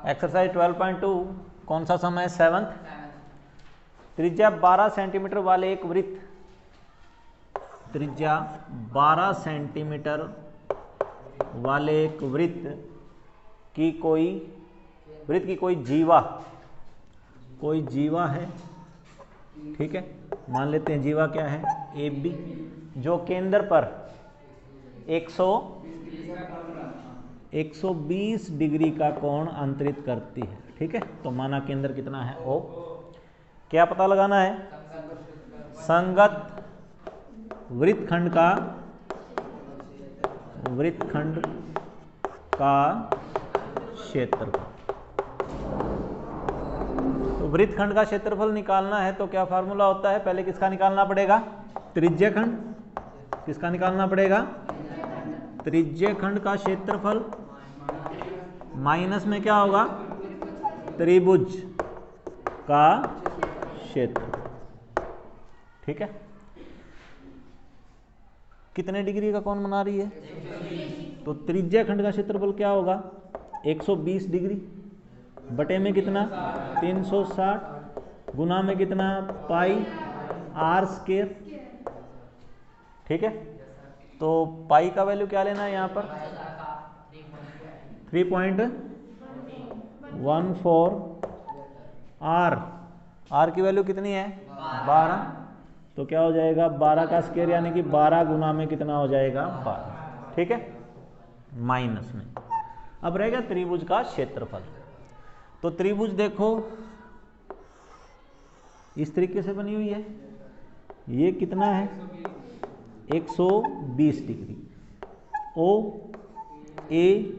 Exercise 12.2 कौन सा समय है? 7th। त्रिज्या 12 सेंटीमीटर वाले एक वृत्त, त्रिज्या 12 सेंटीमीटर वाले एक वृत्त की कोई जीवा है, ठीक है, मान लेते हैं जीवा क्या है? ए बी, जो केंद्र पर 120 डिग्री का कोण अंतरित करती है, ठीक है। तो माना केंद्र कितना है? ओ। क्या पता लगाना है? संगत वृत्तखंड का क्षेत्रफल। तो वृत्तखंड का क्षेत्रफल निकालना है तो क्या फार्मूला होता है? पहले किसका निकालना पड़ेगा? त्रिज्यखंड। किसका निकालना पड़ेगा? त्रिज्यखंड का क्षेत्रफल माइनस में क्या होगा? त्रिभुज का क्षेत्रफल, ठीक है। कितने डिग्री का कोण बना रही है? तो त्रिज्यखंड का क्षेत्रफल क्या होगा? 120 डिग्री बटे में कितना? 360 गुना में कितना? पाई आर स्क्वायर, ठीक है। तो पाई का वैल्यू क्या लेना है यहाँ पर? 3.14। आर की वैल्यू कितनी है? 12। तो क्या हो जाएगा? 12 का स्क्वायर यानी कि 12 गुना में कितना हो जाएगा? 12, ठीक है, माइनस में। अब रहेगा त्रिभुज का क्षेत्रफल। तो त्रिभुज देखो इस तरीके से बनी हुई है, ये कितना है? 120 डिग्री। ओ ए,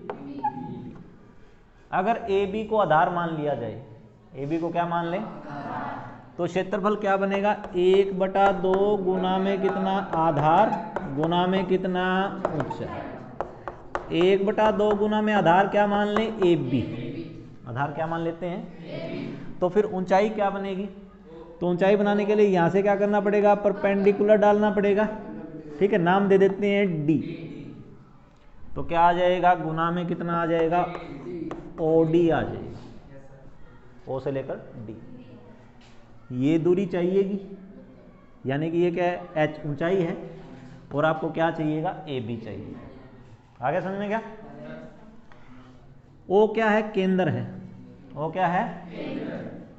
अगर ए बी को आधार मान लिया जाए, ए बी को क्या मान लें? तो क्षेत्रफल क्या बनेगा? 1/2 गुना में कितना? आधार गुना में कितना? ऊंचाई। 1/2 गुना में आधार क्या मान लें? A B. आधार क्या मान लेते हैं? तो फिर ऊंचाई क्या बनेगी? तो ऊंचाई बनाने के लिए यहां से क्या करना पड़ेगा? परपेंडिकुलर डालना पड़ेगा, ठीक है। नाम दे देते हैं डी। तो क्या आ जाएगा? गुना में कितना आ जाएगा? ओ डी आ जाएगा, ओ से लेकर डी। ये दूरी चाहिएगी, यानी कि ये क्या है? एच ऊंचाई है, और आपको क्या चाहिएगा? ए बी चाहिए। आगे समझ में क्या? ओ क्या है? केंद्र है। ओ क्या है?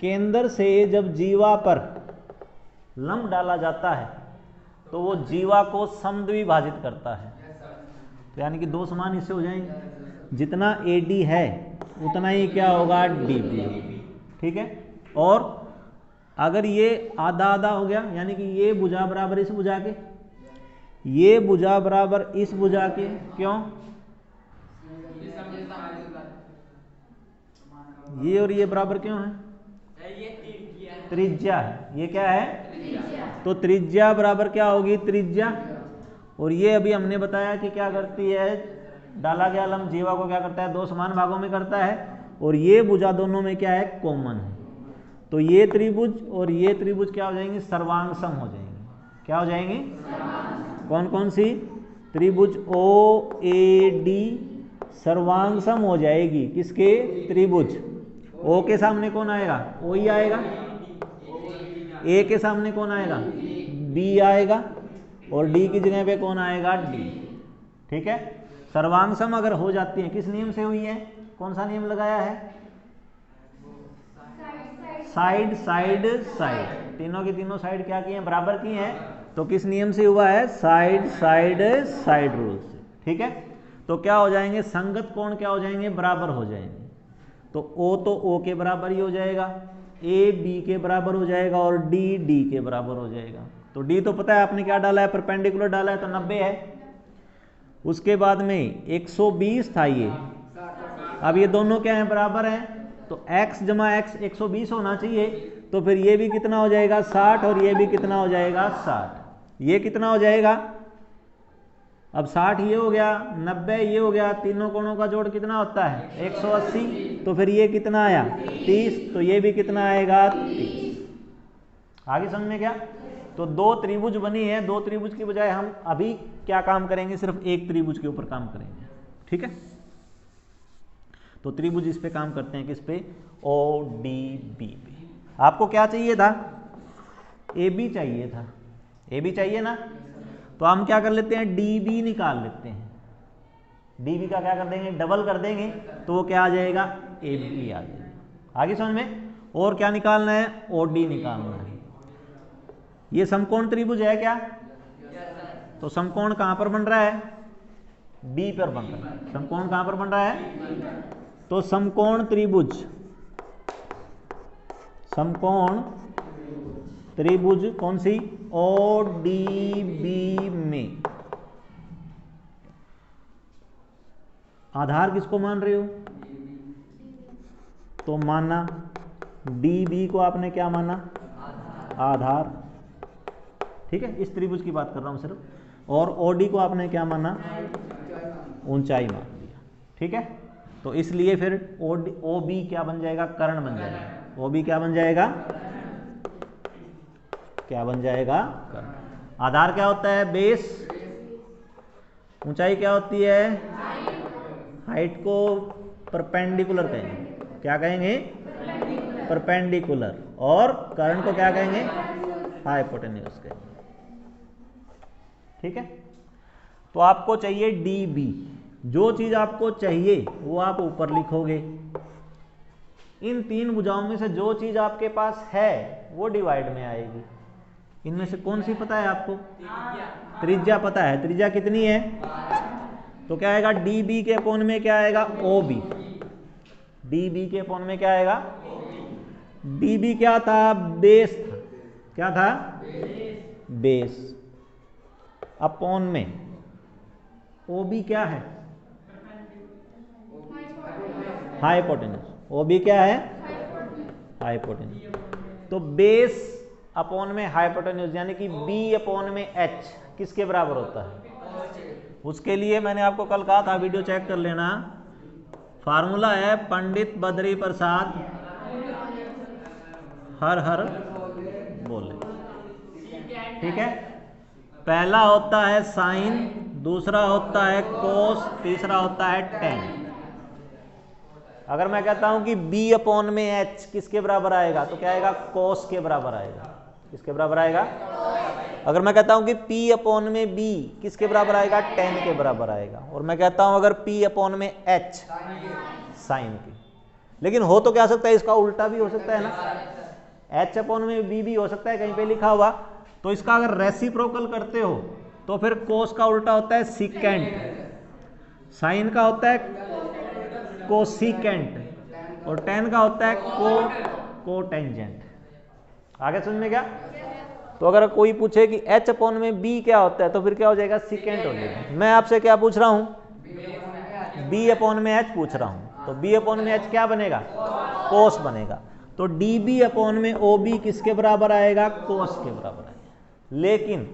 केंद्र से जब जीवा पर लंब डाला जाता है तो वो जीवा को समद्विभाजित करता है। तो यानी कि दो समान हिस्से हो जाएंगे, जितना ए डी है उतना ही क्या होगा? डी बी होगा, ठीक है। और अगर ये आधा आधा हो गया, यानी कि ये भुजा बराबर इस भुजा के, ये भुजा बराबर इस भुजा के, क्यों? ये और ये बराबर क्यों है? त्रिज्या है। ये क्या है? तो त्रिज्या बराबर क्या होगी? त्रिज्या। और ये अभी हमने बताया कि क्या करती है? डाला गया लंब जीवा को क्या करता है? दो समान भागों में करता है, और ये भुजा दोनों में क्या है? कॉमन है। तो ये त्रिभुज और ये त्रिभुज क्या हो जाएंगे? सर्वांगसम हो जाएंगे। क्या हो जाएंगे? कौन कौन सी? त्रिभुज ओ ए डी सर्वांगसम हो जाएगी। किसके? त्रिभुज। ओ के सामने कौन आएगा? ओ ही आएगा। ए के सामने कौन आएगा? बी आएगा, और डी की जगह पे कौन आएगा? डी, ठीक है। सर्वांगसम अगर हो जाती है, किस नियम से हुई है? कौन सा नियम लगाया है? Side side side. तीनों की तीनों साइड क्या की हैं? बराबर की हैं। तो किस नियम से हुआ है? साइड साइड साइड रूल से, ठीक है। तो क्या हो जाएंगे? संगत कोण क्या हो जाएंगे? बराबर हो जाएंगे। तो ओ के बराबर ही हो जाएगा, ए बी के बराबर हो जाएगा, और डी डी के बराबर हो जाएगा। तो डी तो पता है आपने क्या डाला है? परपेंडिकुलर डाला है, तो 90 है। उसके बाद में 120 था ये, अब ये दोनों क्या है? बराबर हैं। तो x जमा x 120 होना चाहिए। तो फिर ये भी कितना हो जाएगा? 60, और ये भी कितना हो जाएगा? 60। ये कितना हो जाएगा? अब 60 ये हो गया, 90 ये हो गया, तीनों कोणों का जोड़ कितना होता है? 180। तो फिर ये कितना आया? 30। तो ये भी कितना आएगा? 30। आगे समझ में क्या? तो दो त्रिभुज बनी है। दो त्रिभुज की बजाय हम अभी क्या काम करेंगे? सिर्फ एक त्रिभुज के ऊपर काम करेंगे, ठीक है। तो त्रिभुज इस पे काम करते हैं, किस पे, ODB पे। आपको क्या चाहिए था, AB चाहिए था, AB चाहिए ना, तो हम क्या कर लेते हैं, DB निकाल लेते हैं। DB का क्या कर देंगे, डबल कर देंगे, तो वो क्या आ जाएगा, AB आ जाएगा। आगे समझ में। और क्या निकालना है, OD निकालना है। ये समकोण त्रिभुज है क्या, तो समकोण कहां पर बन रहा है, B पर बन रहा है। समकोण कहां पर बन रहा है, तो समकोण त्रिभुज, समकोण त्रिभुज कौन सी, ODB में आधार किसको मान रहे हो, तो माना DB को आपने क्या माना, आधार, ठीक है, इस त्रिभुज की बात कर रहा हूं सिर्फ। और OD को आपने क्या माना, ऊंचाई मान लिया, ठीक है। तो इसलिए फिर OB क्या बन जाएगा, कर्ण बन जाएगा। OB क्या बन जाएगा, क्या बन जाएगा, कर्ण। आधार क्या होता है, बेस। ऊंचाई क्या होती है, हाइट को परपेंडिकुलर कहेंगे, क्या कहेंगे, परपेंडिकुलर। और कर्ण को क्या कहेंगे, हाइपोटेन्यूज कहेंगे, ठीक है। तो आपको चाहिए DB, जो चीज आपको चाहिए वो आप ऊपर लिखोगे। इन तीन भुजाओं में से जो चीज आपके पास है वो डिवाइड में आएगी। इनमें से कौन सी पता है आपको, त्रिज्या पता है, त्रिज्या कितनी है, तो क्या आएगा, DB के अपॉन में क्या आएगा, OB। DB के अपॉन में क्या आएगा, DB क्या था, बेस था, क्या था, बेस, अपॉन में OB क्या है, हाइपोटेन्यूज। OB क्या है, हाइपोटेन्यूज। तो बेस अपॉन में हाइपोटेन्यूज, यानी कि B अपॉन में H किसके बराबर होता है, उसके लिए मैंने आपको कल कहा था, वीडियो चेक कर लेना। फार्मूला है पंडित बद्री प्रसाद हर हर बोले, ठीक है। पहला होता है साइन, दूसरा होता है कोस, तीसरा होता है टेन। अगर मैं कहता हूं कि B अपॉन में H किसके बराबर आएगा, तो क्या आएगा, कोस के बराबर आएगा। किसके बराबर आएगा, अगर मैं कहता हूं कि P अपॉन में B किसके बराबर आएगा, टेन के बराबर आएगा। और मैं कहता हूं अगर P अपॉन में H, साइन की। लेकिन हो तो क्या सकता है, इसका उल्टा भी हो सकता है ना, H अपॉन में B भी हो सकता है, कहीं पे लिखा हुआ। तो इसका अगर रेसिप्रोकल करते हो तो फिर कोस का उल्टा होता है सिकेंट, साइन का होता है कोसिकेंट, और टेन का होता है कोटेंजेंट। आगे समझ में क्या। तो अगर कोई पूछे कि H अपॉन में B क्या होता है, तो फिर क्या हो जाएगा, सिकेंट हो जाएगा। मैं आपसे क्या पूछ रहा हूं, B अपॉन में H पूछ रहा हूं, तो B अपॉन में H क्या बनेगा, कोस बनेगा। तो DB अपॉन में OB किसके बराबर आएगा, कोस के बराबर आएगा। लेकिन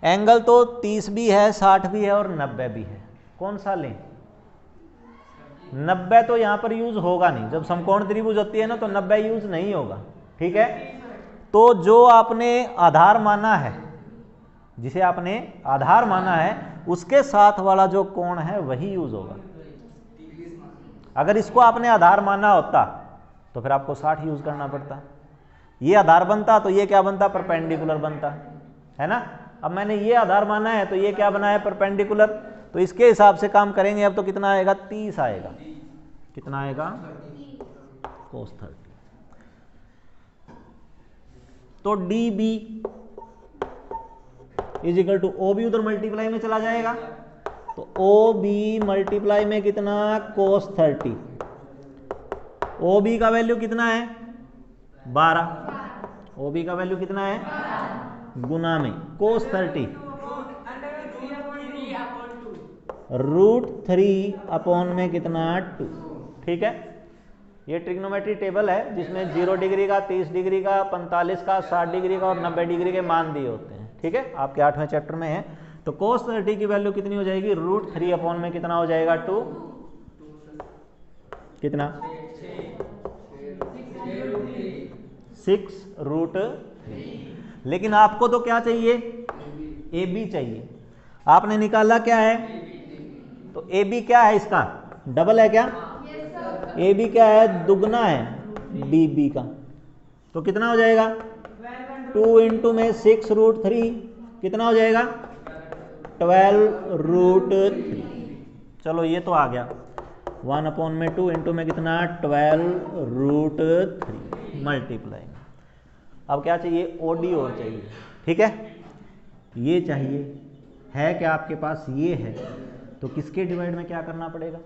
एंगल तो 30 भी है, 60 भी है और 90 भी है, कौन सा लें। 90 तो यहां पर यूज होगा नहीं, जब समकोण त्रिभुज होती है ना तो 90 यूज नहीं होगा, ठीक है। तो जो आपने आधार माना है, जिसे आपने आधार माना है, उसके साथ वाला जो कोण है वही यूज होगा। अगर इसको आपने आधार माना होता तो फिर आपको 60 यूज करना पड़ता। ये आधार बनता तो ये क्या बनता, परपेंडिकुलर बनता, है ना। अब मैंने ये आधार माना है तो ये क्या बना है, परपेंडिकुलर। तो इसके हिसाब से काम करेंगे। अब तो कितना आएगा, 30 आएगा। कितना आएगा, cos 30। तो DB is equal to OB, उधर मल्टीप्लाई में चला जाएगा, तो OB मल्टीप्लाई में कितना, cos 30। OB का वैल्यू कितना है, 12। OB का वैल्यू कितना है, गुना में cos 30 √3 अपॉन में कितना, 2, ठीक है। ये ट्रिग्नोमेट्री टेबल है जिसमें 0 डिग्री का, 30 डिग्री का, 45 का, 60 डिग्री का और 90 डिग्री के मान दिए होते हैं, ठीक है। आपके 8वें चैप्टर में है। तो cos 30 की वैल्यू कितनी हो जाएगी, √3 अपॉन में कितना हो जाएगा, 2, कितना, 6√3। लेकिन आपको तो क्या चाहिए, AB चाहिए। आपने निकाला क्या है, तो AB क्या है, इसका डबल है क्या, ए बी क्या है, दुगना है बी बी का, तो कितना हो जाएगा 2 इंटू में 6√3 कितना हो जाएगा 12√3। चलो ये तो आ गया 1/2 इंटू में कितना 12√3 मल्टीप्लाई। अब क्या चाहिए ओडी और चाहिए, ठीक है, ये चाहिए है क्या आपके पास, ये है, तो किसके डिवाइड में क्या करना पड़ेगा,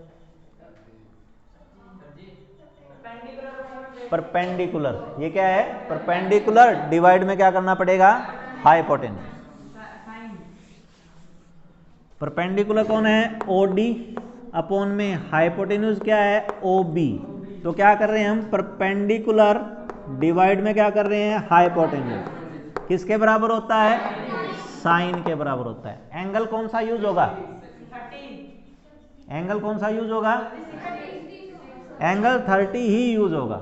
परपेंडिकुलर। ये क्या है परपेंडिकुलर, डिवाइड में क्या करना पड़ेगा हाइपोटेन्यूज। परपेंडिकुलर कौन है ओडी अपॉन में हाइपोटेन्यूज क्या है ओबी, तो क्या कर रहे हैं हम परपेंडिकुलर डिवाइड में क्या कर रहे हैं हाइपोटेन्यूज, किसके बराबर होता है साइन के बराबर होता है। एंगल कौन सा यूज होगा, एंगल कौन सा यूज होगा, एंगल 30 ही यूज होगा।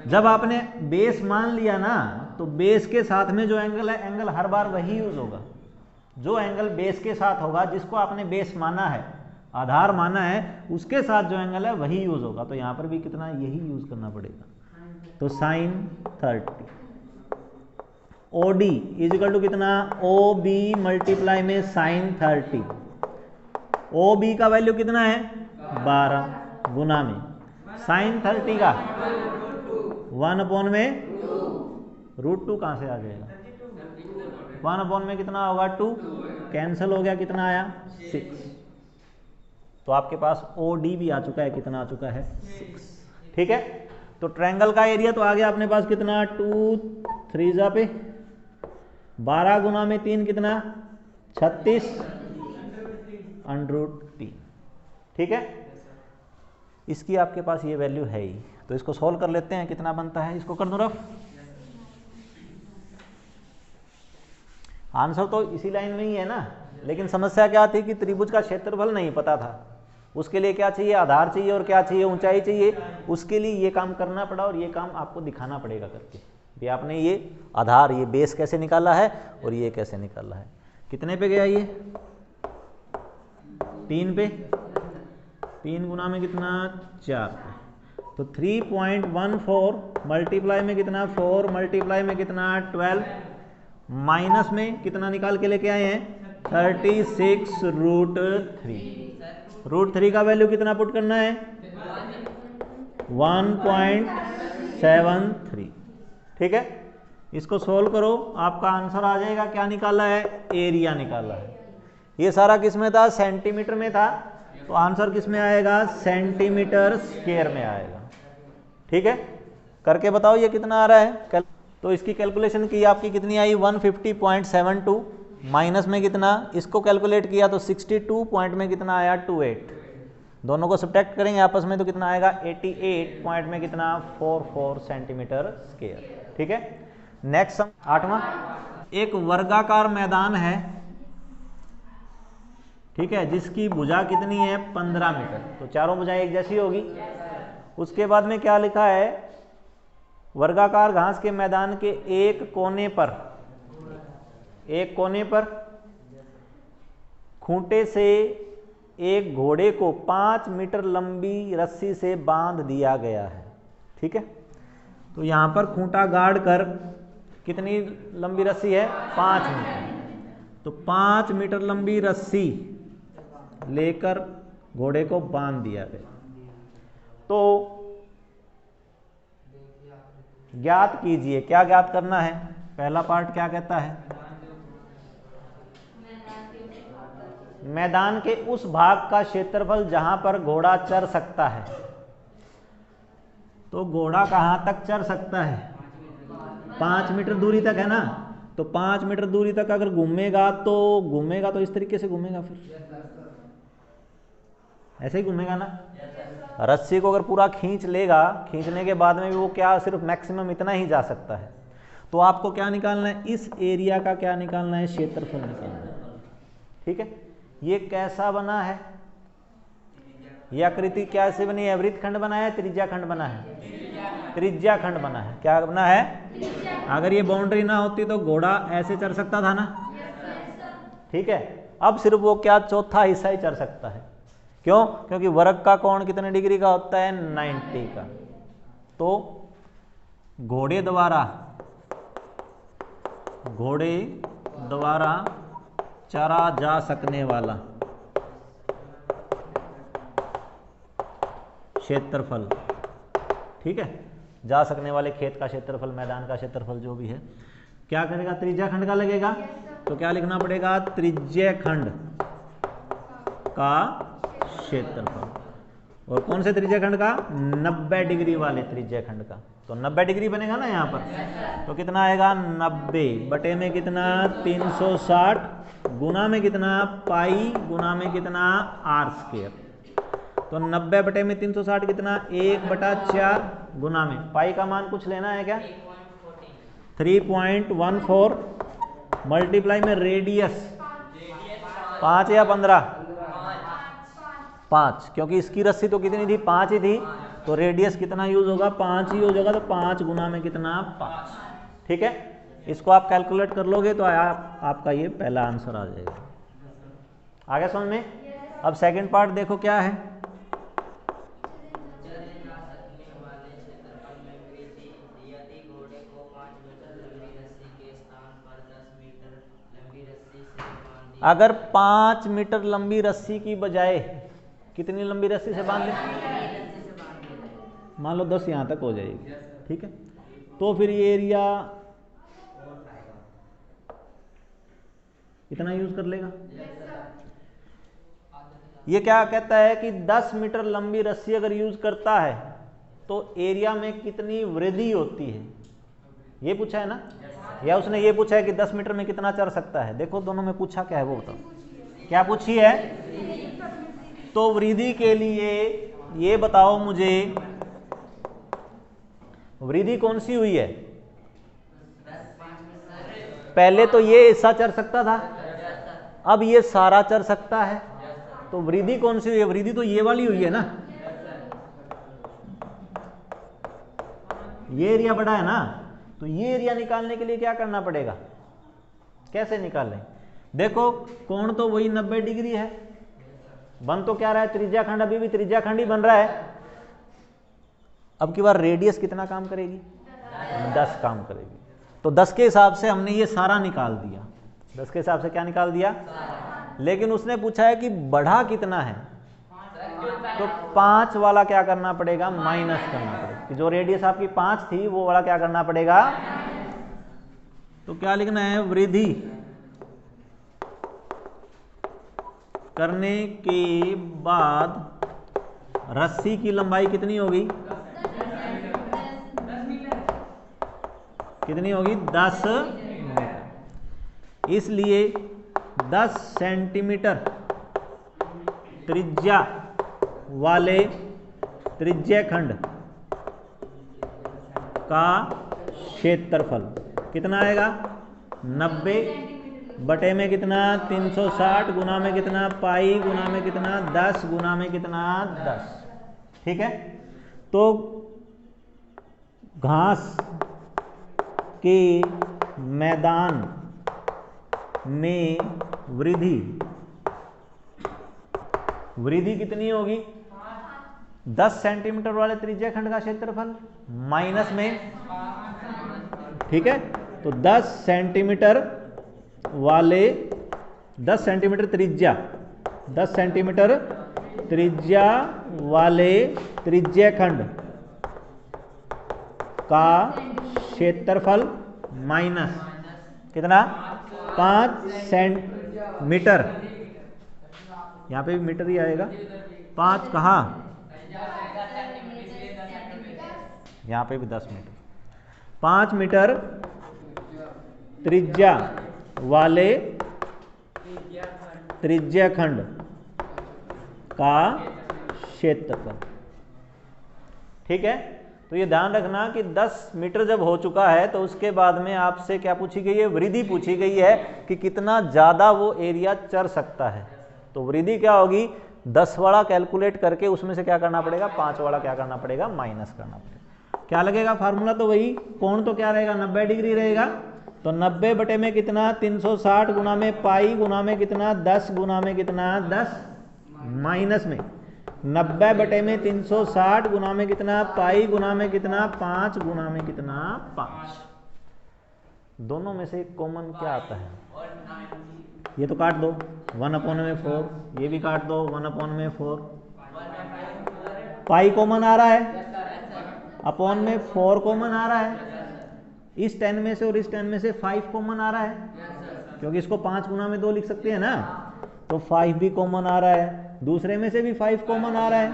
जब आपने बेस मान लिया ना तो बेस के साथ में जो एंगल है एंगल हर बार वही यूज होगा, जो एंगल बेस के साथ होगा जिसको आपने बेस माना है आधार माना है उसके साथ जो एंगल है वही यूज होगा, तो यहां पर भी कितना यही यूज करना पड़ेगा, तो sine 30 OD is equal to कितना ओ बी मल्टीप्लाई में साइन 30, ओ बी का वैल्यू कितना है 12 गुना में साइन 30 का 1/2 में √2 कहां से आ जाएगा 1/2 में कितना होगा 2 कैंसिल हो गया, कितना आया 6, तो आपके पास ओ डी भी आ चुका है, कितना आ चुका है 6, ठीक है। तो ट्रायंगल का एरिया तो आ गया अपने पास कितना 2 3 जा पे 12 गुना में 3 कितना 36 √3, ठीक है। इसकी आपके पास ये वैल्यू है ही, तो इसको सोल्व कर लेते हैं, कितना बनता है, इसको कर दो रफ। आंसर तो इसी लाइन में ही है ना, लेकिन समस्या क्या थी कि त्रिभुज का क्षेत्रफल नहीं पता था, उसके लिए क्या चाहिए आधार चाहिए और क्या चाहिए ऊंचाई चाहिए, उसके लिए ये काम करना पड़ा और ये काम आपको दिखाना पड़ेगा करके भी आपने ये आधार ये बेस कैसे निकाला है और ये कैसे निकाला है। कितने पे गया ये 3 पे, 3 गुना में कितना 4 पे, तो 3.14 मल्टीप्लाई में कितना 4 मल्टीप्लाई में कितना 12 माइनस में कितना निकाल के लेके आए हैं 36√3, √3 का वैल्यू कितना पुट करना है 1.73, ठीक है। इसको सोल्व करो आपका आंसर आ जाएगा, क्या निकाला है एरिया निकाला है, ये सारा किस में था सेंटीमीटर में था, तो आंसर किस में आएगा सेंटीमीटर स्क्वायर में आएगा, ठीक है। करके बताओ ये कितना आ रहा है, तो इसकी कैलकुलेशन की आपकी कितनी आई 150.72 माइनस में कितना, इसको कैलकुलेट किया तो 62 पॉइंट में कितना आया 28, दोनों को सब्ट्रैक्ट करेंगे आपस में तो कितना आएगा 88 पॉइंट में कितना 44 सेंटीमीटर स्क्वायर, ठीक है। नेक्स्ट सम 8वां, एक वर्गाकार मैदान है, ठीक है, जिसकी भुजा कितनी है 15 मीटर, तो चारों भुजाएं एक जैसी होगी। उसके बाद में क्या लिखा है वर्गाकार घास के मैदान के एक कोने पर खूंटे से एक घोड़े को 5 मीटर लंबी रस्सी से बांध दिया गया है, ठीक है। तो यहां पर खूंटा गाड़ कर कितनी लंबी रस्सी है 5 मीटर, तो 5 मीटर लंबी रस्सी लेकर घोड़े को बांध दिया गया। तो ज्ञात कीजिए, क्या ज्ञात करना है, पहला पार्ट क्या कहता है मैदान के उस भाग का क्षेत्रफल जहां पर घोड़ा चर सकता है, तो घोड़ा कहां तक चर सकता है 5 मीटर दूरी तक है ना, तो 5 मीटर दूरी तक अगर घूमेगा तो इस तरीके से घूमेगा, फिर ऐसे ही घूमेगा ना, रस्सी को अगर पूरा खींच लेगा, खींचने के बाद में भी वो क्या सिर्फ मैक्सिमम इतना ही जा सकता है, तो आपको क्या निकालना है इस एरिया का क्या निकालना है क्षेत्रफल निकालना है, ठीक है। ये कैसा बना है, ये आकृति कैसे बनी है, वृत्तखंड बना है त्रिज्या खंड बना है, त्रिज्या खंड बना है, क्या बना है, अगर ये बाउंड्री ना होती तो घोड़ा ऐसे चढ़ सकता था ना, ठीक है। अब सिर्फ वो क्या चौथा हिस्सा ही चढ़ सकता है, क्यों? क्योंकि वर्ग का कोण कितने डिग्री का होता है? 90 का। तो घोड़े द्वारा चरा जा सकने वाला क्षेत्रफल, ठीक है, जा सकने वाले खेत का क्षेत्रफल, मैदान का क्षेत्रफल जो भी है, क्या करेगा? त्रिज्या खंड का लगेगा। तो क्या लिखना पड़ेगा? त्रिज्या खंड का क्षेत्रफल। और कौन से त्रिज्या खंड का? 90 डिग्री वाले त्रिज्या खंड का। तो 90 डिग्री बनेगा ना यहाँ पर। तो कितना आएगा? 90 बटे में कितना? 360 गुना में कितना? पाई गुना में कितना? R square. तो 90 बटे में 360 कितना? 1/4 गुना में पाई का मान कुछ लेना है क्या? 3.14 मल्टीप्लाई में रेडियस 5 या 15? 5, क्योंकि इसकी रस्सी तो कितनी थी? 5 ही थी। तो रेडियस कितना यूज होगा? 5 ही यूज होगा। तो 5 गुना में कितना? 5। ठीक है, इसको आप कैलकुलेट कर लोगे तो आपका ये पहला आंसर आ जाएगा। आगे समझ में? अब सेकंड पार्ट देखो क्या है। अगर 5 मीटर लंबी रस्सी की बजाय कितनी लंबी रस्सी से बांध ले? मान लो 10 यहां तक हो जाएगी, ठीक है। तो फिर ये एरिया इतना यूज कर लेगा। ये क्या कहता है कि 10 मीटर लंबी रस्सी अगर यूज करता है तो एरिया में कितनी वृद्धि होती है, ये पूछा है ना। या उसने ये पूछा है कि 10 मीटर में कितना चढ़ सकता है। देखो दोनों में पूछा क्या है वो बताओ। क्या पूछी है? तो वृद्धि के लिए ये बताओ मुझे, वृद्धि कौन सी हुई है? पहले तो ये हिस्सा चढ़ सकता था, अब ये सारा चढ़ सकता है। तो वृद्धि कौन सी हुई है? वृद्धि तो ये वाली हुई है ना। ये एरिया बड़ा है ना, तो ये एरिया निकालने के लिए क्या करना पड़ेगा? कैसे निकालें? देखो कोण तो वही 90 डिग्री है, बन तो क्या रहा है? त्रिज्या खंड अभी भी त्रिज्या खंड ही बन रहा है। अब की बार रेडियस कितना काम करेगी? 10 काम करेगी। तो 10 के हिसाब से हमने ये सारा निकाल दिया। 10 के हिसाब से क्या निकाल दिया? लेकिन उसने पूछा है कि बढ़ा कितना है, तो 5 वाला क्या करना पड़ेगा? माइनस करना पड़ेगा। कि जो रेडियस आपकी 5 थी वो वाला क्या करना पड़ेगा? तो क्या लिखना है? वृद्धि करने के बाद रस्सी की लंबाई कितनी होगी? कितनी होगी? 10 मीटर। इसलिए 10 सेंटीमीटर त्रिज्या वाले त्रिज्या खंड का क्षेत्रफल कितना आएगा? 90 बटे में कितना? 360 गुना में कितना? पाई गुना में कितना? 10 गुना में कितना? 10। ठीक है। तो घास के मैदान में वृद्धि कितनी होगी? 10 सेंटीमीटर वाले त्रिज्या खंड का क्षेत्रफल माइनस में, ठीक है। तो 10 सेंटीमीटर वाले 10 सेंटीमीटर त्रिज्या 10 सेंटीमीटर त्रिज्या वाले त्रिज्या खंड का क्षेत्रफल माइनस कितना? 5 सेंटीमीटर। यहां पे भी मीटर ही आएगा। 5 कहाँ? यहां पे भी 10 मीटर। 5 मीटर त्रिज्या वाले त्रिज्या खंड का क्षेत्रफल। ठीक है। तो ये ध्यान रखना कि 10 मीटर जब हो चुका है तो उसके बाद में आपसे क्या पूछी गई है? वृद्धि पूछी गई है कि कितना ज्यादा वो एरिया चढ़ सकता है। तो वृद्धि क्या होगी? 10 वाला कैलकुलेट करके उसमें से क्या करना पड़ेगा? 5 वाला क्या करना पड़ेगा? माइनस करना पड़ेगा। क्या लगेगा? फार्मूला तो वही। कोण तो क्या रहेगा? 90 डिग्री रहेगा। तो 90 बटे में कितना? 360 गुना में पाई गुना में कितना? 10 गुना में कितना? 10 माइनस में 90 बटे में 360 गुना में कितना, पाई गुना में कितना, 5 गुना में कितना, 5। दोनों में से कॉमन क्या आता है? ये तो काट दो, 1/4, ये भी काट दो, 1/4। पाई कॉमन आ रहा है, अपॉन में 4 कॉमन आ रहा है, इस 10 में से और इस 10 में से 5 कॉमन आ रहा है, क्योंकि इसको 5 गुना में 2 लिख सकते हैं ना, तो 5 भी कॉमन आ रहा है, दूसरे में से भी 5 कॉमन आ रहा है,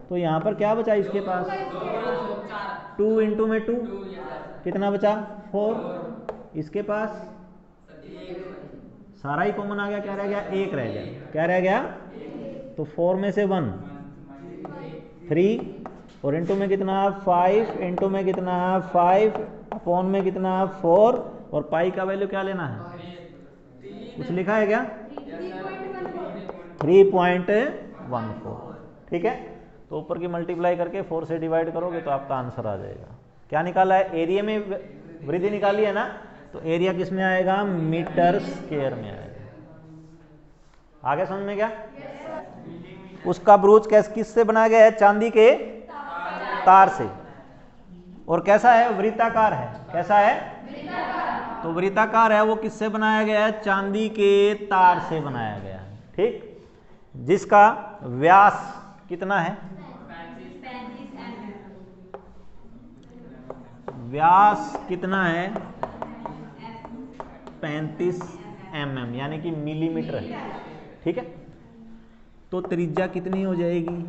तो यहां पर क्या बचा इसके पास, 2 इंटू में 2 कितना बचा, 4, इसके पास सारा ही कॉमन आ गया, क्या रह गया, 1 रह गया, क्या रह गया, तो 4 में से 1 3 और इंटू में कितना, 5 इंटू में कितना, 5 अपॉन में कितना, 4, और पाई का वैल्यू क्या लेना है, कुछ लिखा है क्या, 3.14। ठीक है, तो ऊपर की मल्टीप्लाई करके 4 से डिवाइड करोगे तो आपका आंसर आ जाएगा। क्या निकाला है, एरिया में वृद्धि निकाली है ना, तो एरिया किस में आएगा, मीटर स्क्वायर में आएगा। आगे समझ में क्या, उसका ब्रूच किससे बनाया गया है, चांदी के तार से, और कैसा है, वृत्ताकार है, कैसा है, तो वृत्ताकार है, वो किससे बनाया गया है, चांदी के तार से बनाया गया है। ठीक, जिसका व्यास कितना है, व्यास कितना है, 35 mm यानी कि मिलीमीटर है। ठीक है, तो त्रिज्या कितनी हो जाएगी,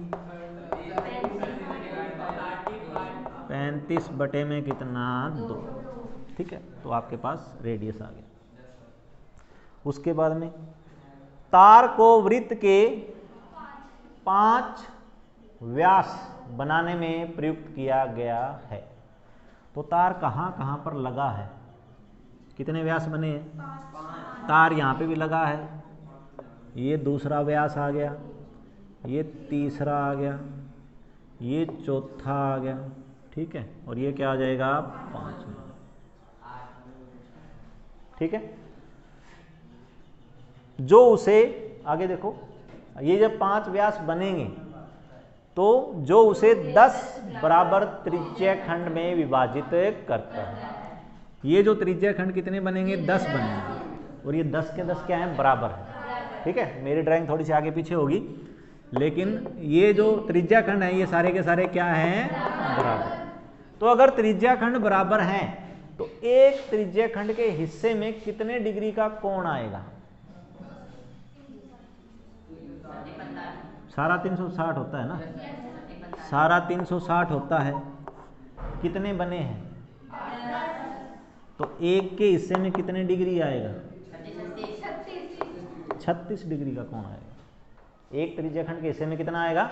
35 बटे में कितना, 2। ठीक है, तो आपके पास रेडियस आ गया। उसके बाद में तार को वृत्त के 5 व्यास बनाने में प्रयुक्त किया गया है। तो तार कहाँ कहाँ पर लगा है, कितने व्यास बने हैं, तार यहाँ पे भी लगा है, ये दूसरा व्यास आ गया, ये तीसरा आ गया, ये चौथा आ गया। ठीक है, और ये क्या आ जाएगा, 5वां। ठीक है, जो उसे, आगे देखो, ये जब 5 व्यास बनेंगे तो जो उसे 10 बराबर त्रिज्या खंड में विभाजित करता है। ये जो त्रिज्या खंड कितने बनेंगे, 10 बनेंगे, और ये 10 के 10 क्या है, बराबर है। ठीक है, मेरी ड्राइंग थोड़ी सी आगे पीछे होगी, लेकिन ये जो त्रिज्या खंड है ये सारे के सारे क्या हैं, बराबर। तो अगर त्रिज्या खंड बराबर हैं तो एक त्रिज्या खंड के हिस्से में कितने डिग्री का कोण आएगा, सारा 360 होता है ना, सारा 360 होता है, कितने बने हैं, तो एक के हिस्से में कितने डिग्री आएगा, 36 डिग्री का कोण आएगा। एक त्रिज्या खंड के हिस्से में कितना आएगा,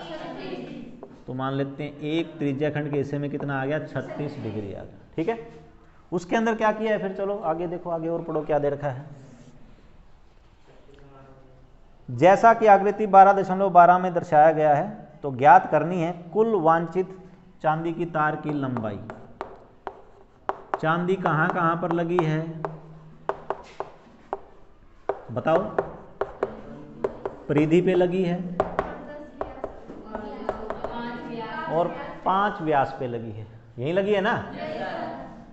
तो मान लेते हैं एक त्रिज्या खंड के हिस्से में कितना आ गया, 36 डिग्री आ गया। ठीक है, उसके अंदर क्या किया है, फिर चलो आगे देखो, आगे और पढ़ो, क्या दे रखा है। जैसा कि आकृति 12.12 में दर्शाया गया है, तो ज्ञात करनी है कुल वांछित चांदी की तार की लंबाई। चांदी कहां कहां पर लगी है, बताओ, परिधि पे लगी है और 5 व्यास पे लगी है, यही लगी है ना।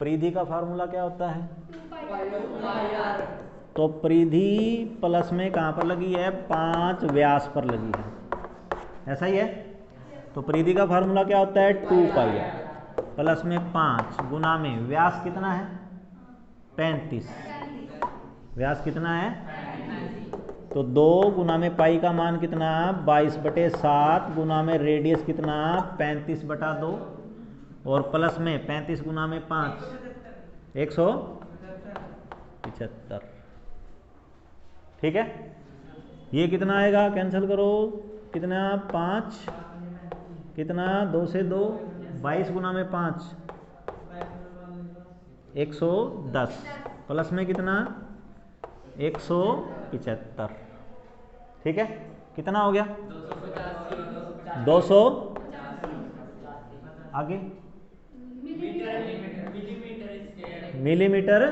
परिधि का फार्मूला क्या होता है, तो परिधि प्लस में कहां पर लगी है, 5 व्यास पर लगी है, ऐसा ही है। तो परिधि का फार्मूला क्या होता है, 2πr प्लस में 5 गुना में व्यास कितना है, 35, व्यास कितना है, तो 2 गुना में पाई का मान कितना, 22/7 गुना में रेडियस कितना, 35/2, और प्लस में 35 गुना में 5 175। ठीक है, ये कितना आएगा, कैंसिल करो, कितना, 5 कितना, 2 से 2 22 गुना में 5 110, प्लस में कितना, 175। ठीक है, कितना हो गया, 200, आगे मिलीमीटर,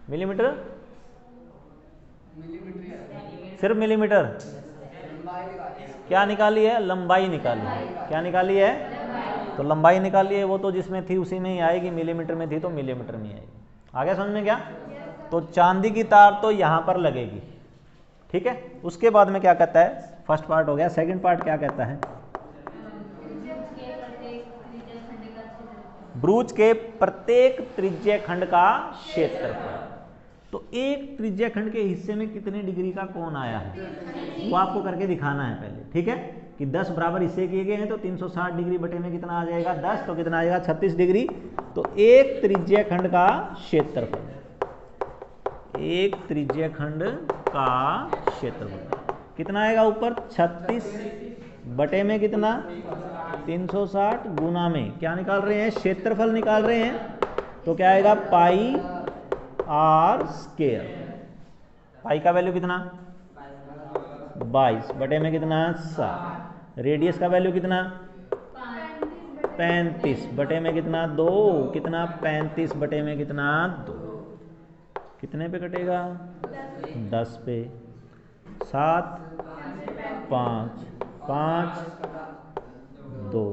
मिलीमीटर, सिर्फ मिलीमीटर, क्या निकाली है? लंबाई निकाली है। क्या निकाली है? तो लंबाई निकाली है, वो तो जिसमें थी उसी में ही आएगी, मिलीमीटर में थी तो मिलीमीटर में आएगी। आ गया समझ में क्या? तो चांदी की तार तो यहां पर लगेगी, ठीक है। उसके बाद में क्या कहता है? फर्स्ट पार्ट हो गया, सेकंड पार्ट क्या कहता है? ब्रूज के प्रत्येक त्रिज्य खंड का क्षेत्रफल। तो एक त्रिज्य खंड के हिस्से में कितने डिग्री का कोण आया है वो आपको करके दिखाना है पहले, ठीक है। कि 10 बराबर हिस्से किए गए हैं तो 360 डिग्री बटे में कितना आ जाएगा? 10, तो कितना आएगा? 36 डिग्री। तो एक त्रिज्य खंड का क्षेत्रफल, एक त्रिज्य खंड का क्षेत्रफल कितना आएगा? ऊपर 36 बटे में कितना? 360 गुना में क्या निकाल रहे हैं? क्षेत्रफल निकाल रहे हैं। तो क्या आएगा? पाई आर स्क्वायर। पाई का वैल्यू कितना? 22 बटे में कितना? 7। रेडियस का वैल्यू कितना? 35 बटे में कितना? 2। कितना? 35 बटे में कितना? 2। कितने पे कटेगा? 10 पे। 7 5 5 2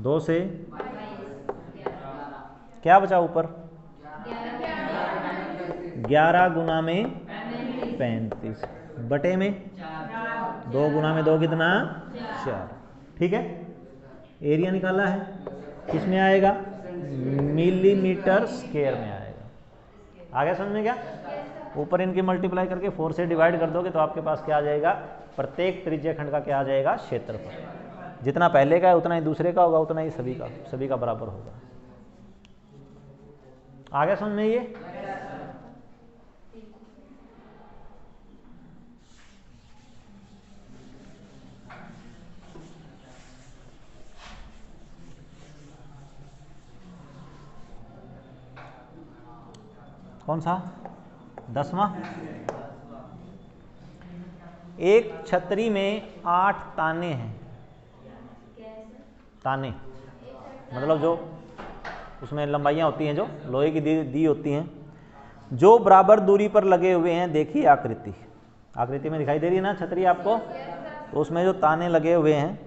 2 से क्या बचा ऊपर? 11 गुना में 35 बटे में 2 गुना में 2 कितना? 4। ठीक है। एरिया निकाला है, किसमें आएगा? मिलीमीटर स्क्वायर में आएगा। आ गया समझ में क्या? ऊपर इनकी मल्टीप्लाई करके 4 से डिवाइड कर दोगे तो आपके पास क्या आ जाएगा? प्रत्येक त्रिज्य खंड का क्या आ जाएगा? क्षेत्रफल। जितना पहले का है उतना ही दूसरे का होगा, उतना ही सभी का बराबर होगा। आ गया समझ में ये? कौन सा? 10वां। एक छतरी में 8 ताने हैं। ताने मतलब जो उसमें लंबाइयाँ होती हैं, जो लोहे की दी होती हैं, जो बराबर दूरी पर लगे हुए हैं। देखिए आकृति, आकृति में दिखाई दे रही है ना छतरी आपको? तो उसमें जो ताने लगे हुए हैं,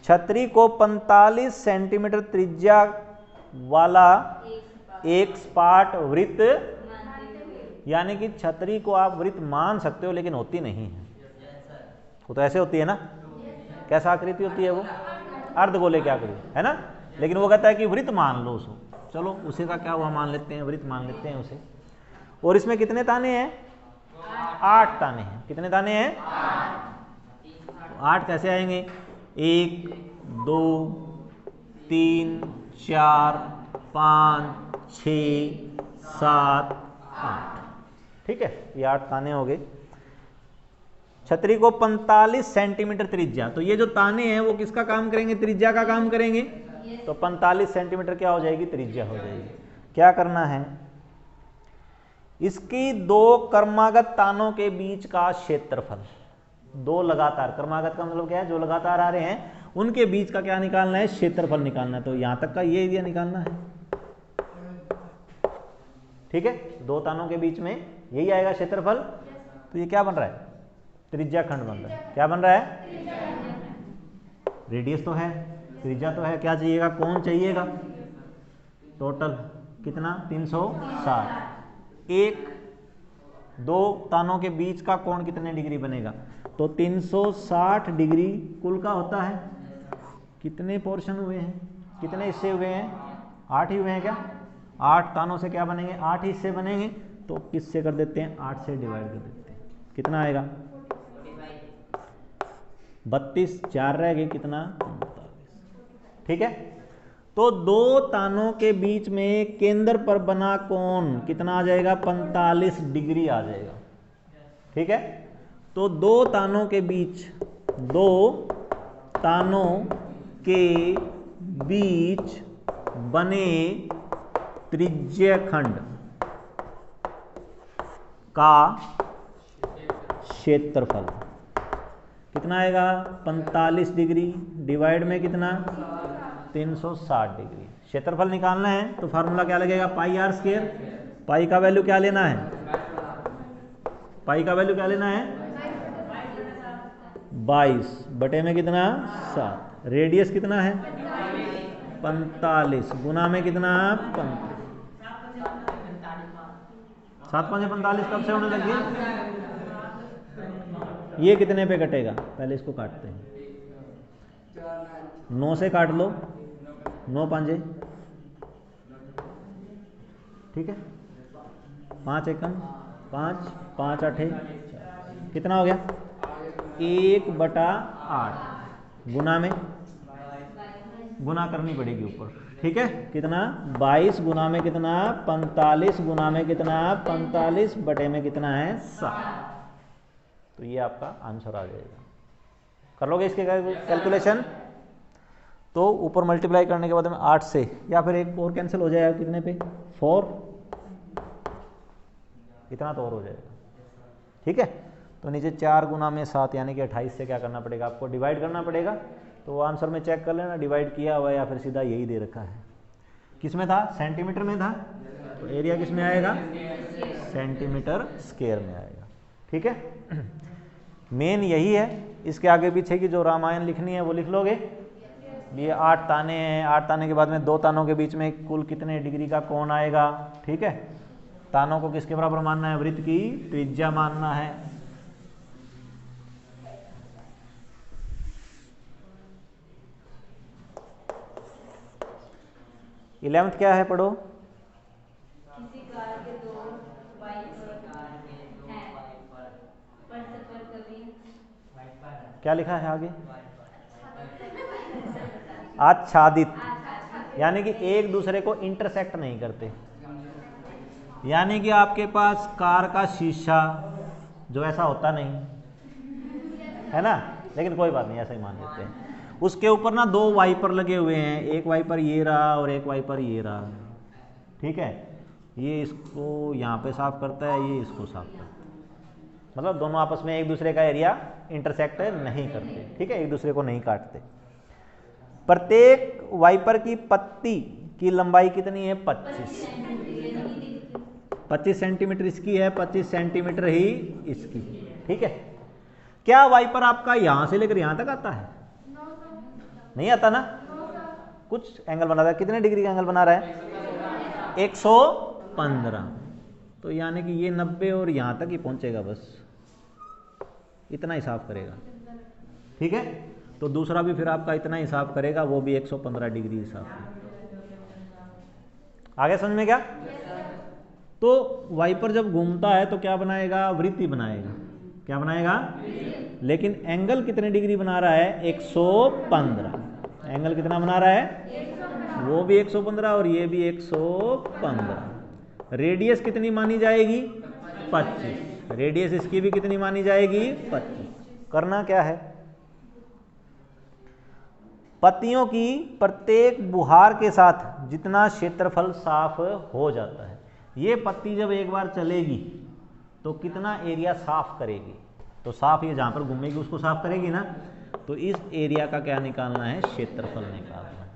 छतरी को 45 सेंटीमीटर त्रिज्या वाला एक सपाट वृत्त, यानी कि छतरी को आप वृत्त मान सकते हो लेकिन होती नहीं है। वो तो ऐसे होती है ना, कैसा आकृति होती है वो? अर्धगोले की आकृति है ना। लेकिन वो कहता है कि वृत्त मान लो उसको। चलो उसे का क्या हुआ, मान लेते हैं, वृत्त मान लेते हैं उसे। और इसमें कितने ताने हैं? 8 ताने हैं। कितने ताने हैं? 8 कैसे आएंगे? 1 2 3 4 5 6 7 8। ठीक है, ये 8 ताने हो गए। छतरी को 45 सेंटीमीटर त्रिज्या, तो ये जो ताने हैं वो किसका काम करेंगे? त्रिज्या का काम करेंगे। तो 45 सेंटीमीटर क्या हो जाएगी? त्रिज्या हो जाएगी। क्या करना है? इसकी 2 क्रमागत तानों के बीच का क्षेत्रफल, 2 लगातार, क्रमागत का मतलब क्या है? जो लगातार आ रहे हैं उनके बीच का क्या निकालना है? क्षेत्रफल निकालना है। तो यहां तक का ये एरिया निकालना है। ठीक है, 2 तानों के बीच में यही आएगा क्षेत्रफल। तो ये क्या बन रहा है? त्रिज्या खंड बन रहा है। क्या बन रहा है? रेडियस तो है, त्रिज्या तो है, क्या चाहिएगा? कोण चाहिएगा। टोटल कितना? 360। 1-2 तानों के बीच का कोण कितने डिग्री बनेगा? तो 360 डिग्री कुल का होता है। कितने पोर्शन हुए हैं? कितने हिस्से हुए हैं? 8 ही हुए हैं क्या? 8 तानों से क्या बनेंगे? 8 हिस्से बनेंगे। तो किससे कर देते हैं? 8 से डिवाइड कर देते हैं। कितना आएगा? 32। 4 रह गए, कितना? 45। ठीक है। तो 2 तानों के बीच में केंद्र पर बना कोण कितना आ जाएगा? 45 डिग्री आ जाएगा। ठीक है। तो 2 तानों के बीच, 2 तानों के बीच बने त्रिज्य खंड का क्षेत्रफल कितना आएगा? 45 डिग्री डिवाइड में कितना? 360 डिग्री। क्षेत्रफल निकालना है तो फार्मूला क्या लगेगा? पाई आर स्क्वायर। पाई का वैल्यू क्या लेना है? पाई का वैल्यू क्या लेना है? 22 बटे में कितना 7, रेडियस कितना है 45 गुना में कितना 35, 7 5 45 कब से होने लगी? ये कितने पे कटेगा? पहले इसको काटते हैं, 9 से काट लो, 9 5, ठीक है, 5 एकम 5 5 8 कितना हो गया 1/8 गुना में, गुना करनी पड़ेगी ऊपर, ठीक है, कितना 22 गुना में कितना 45 गुना में कितना 45 बटे में कितना है 7। तो ये आपका आंसर आ जाएगा। कर लोगे इसके कैलकुलेशन? तो ऊपर मल्टीप्लाई करने के बाद में 8 से, या फिर एक और कैंसिल हो जाएगा कितने पे 4, इतना तो और हो जाएगा, ठीक है। तो नीचे 4 गुना में 7 यानी कि 28 से क्या करना पड़ेगा आपको? डिवाइड करना पड़ेगा। तो वो आंसर में चेक कर लेना डिवाइड किया हुआ है या फिर सीधा यही दे रखा है। किस में था? सेंटीमीटर में था, तो एरिया किस में आएगा? सेंटीमीटर स्क्वायर में आएगा, ठीक है। मेन यही है, इसके आगे पीछे की जो रामायण लिखनी है वो लिख लोगे। ये 8 ताने हैं, 8 ताने के बाद में 2 तानों के बीच में कुल कितने डिग्री का कोण आएगा, ठीक है। तानों को किसके बराबर मानना है? वृत्त की त्रिज्या मानना है। इलेवेंथ क्या है पढ़ो? किसी कार के 2 क्या लिखा है आगे? आच्छादित, यानी कि एक दूसरे को इंटरसेक्ट नहीं करते। यानी कि आपके पास कार का शीशा जो ऐसा होता नहीं है ना, लेकिन कोई बात नहीं, ऐसा ही मान लेते हैं। उसके ऊपर ना 2 वाइपर लगे हुए हैं, एक वाइपर ये रहा और एक वाइपर ये रहा, ठीक है। ये इसको यहाँ पे साफ करता है, ये इसको साफ करता है, मतलब दोनों आपस में एक दूसरे का एरिया इंटरसेक्ट नहीं करते, ठीक है, एक दूसरे को नहीं काटते। प्रत्येक वाइपर की पत्ती की लंबाई कितनी है? 25 सेंटीमीटर इसकी है, 25 सेंटीमीटर ही इसकी, ठीक है। क्या वाइपर आपका यहां से लेकर यहां तक आता है? नहीं आता ना, कुछ एंगल बना रहा है। कितने डिग्री का एंगल बना रहा है? 115। तो यानी कि ये 90 और यहां तक ही पहुंचेगा, बस इतना ही साफ करेगा, ठीक है। तो दूसरा भी फिर आपका इतना ही साफ करेगा, वो भी 115 डिग्री हिसाब से। आगे समझ में क्या? तो वाइपर जब घूमता है तो क्या बनाएगा? वृत्ति बनाएगा। क्या बनाएगा? लेकिन एंगल कितने डिग्री बना रहा है? 115। एंगल कितना बना रहा है? वो भी 115 और ये भी 115। रेडियस कितनी मानी जाएगी? 25। रेडियस इसकी भी कितनी मानी जाएगी? 25। करना क्या है? पत्तियों की प्रत्येक बुहार के साथ जितना क्षेत्रफल साफ हो जाता है, ये पत्ती जब एक बार चलेगी तो कितना एरिया साफ करेगी? तो साफ ये जहां पर घूमेगी उसको साफ करेगी ना, तो इस एरिया का क्या निकालना है? क्षेत्रफल निकालना है।